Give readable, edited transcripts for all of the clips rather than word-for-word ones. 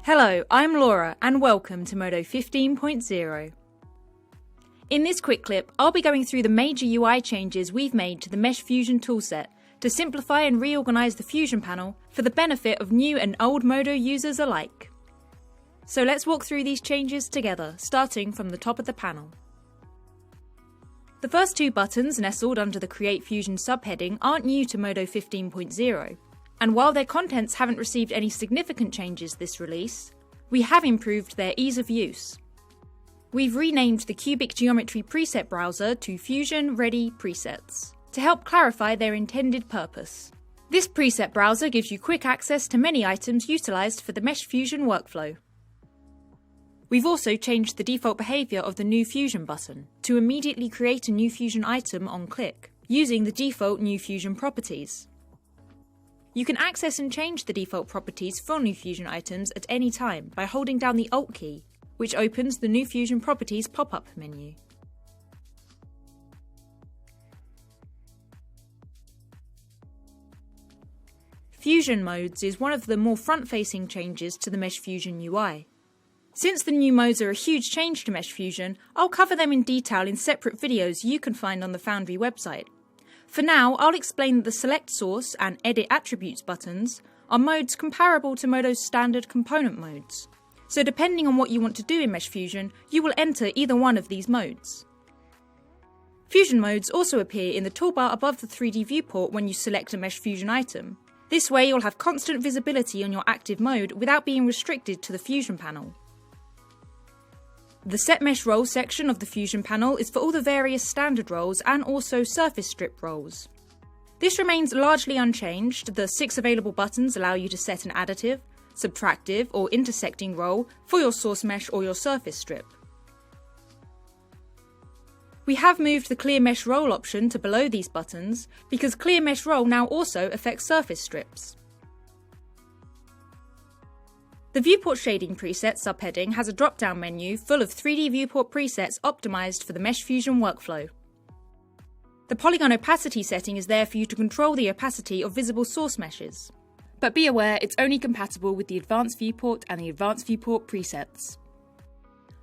Hello, I'm Laura and welcome to Modo 15.0. In this quick clip, I'll be going through the major UI changes we've made to the Mesh Fusion toolset to simplify and reorganize the Fusion panel for the benefit of new and old Modo users alike. So let's walk through these changes together, starting from the top of the panel. The first two buttons nestled under the Create Fusion subheading aren't new to Modo 15.0. And while their contents haven't received any significant changes this release, we have improved their ease of use. We've renamed the Cubic Geometry preset browser to Fusion Ready Presets to help clarify their intended purpose. This preset browser gives you quick access to many items utilized for the Mesh Fusion workflow. We've also changed the default behavior of the New Fusion button to immediately create a New Fusion item on click, using the default New Fusion properties. You can access and change the default properties for New Fusion items at any time by holding down the Alt key, which opens the New Fusion Properties pop-up menu. Fusion Modes is one of the more front-facing changes to the Mesh Fusion UI. Since the new modes are a huge change to Mesh Fusion, I'll cover them in detail in separate videos you can find on the Foundry website. For now, I'll explain that the Select Source and Edit Attributes buttons are modes comparable to Modo's standard component modes. So depending on what you want to do in Mesh Fusion, you will enter either one of these modes. Fusion modes also appear in the toolbar above the 3D viewport when you select a Mesh Fusion item. This way you'll have constant visibility on your active mode without being restricted to the Fusion panel. The Set Mesh Roles section of the Fusion panel is for all the various standard roles and also surface strip roles. This remains largely unchanged. The 6 available buttons allow you to set an additive, subtractive or intersecting role for your source mesh or your surface strip. We have moved the Clear Mesh Role option to below these buttons because Clear Mesh Role now also affects surface strips. The Viewport Shading Preset subheading has a drop-down menu full of 3D viewport presets optimized for the Mesh Fusion workflow. The Polygon Opacity setting is there for you to control the opacity of visible source meshes. But be aware it's only compatible with the Advanced Viewport and the Advanced Viewport presets.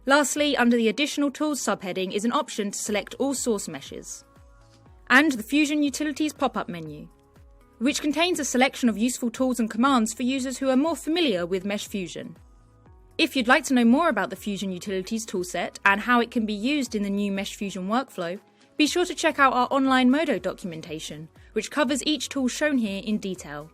Lastly, under the Additional Tools subheading is an option to select all source meshes. And the Fusion Utilities pop-up menu, which contains a selection of useful tools and commands for users who are more familiar with Mesh Fusion. If you'd like to know more about the Fusion Utilities toolset and how it can be used in the new Mesh Fusion workflow, be sure to check out our online Modo documentation, which covers each tool shown here in detail.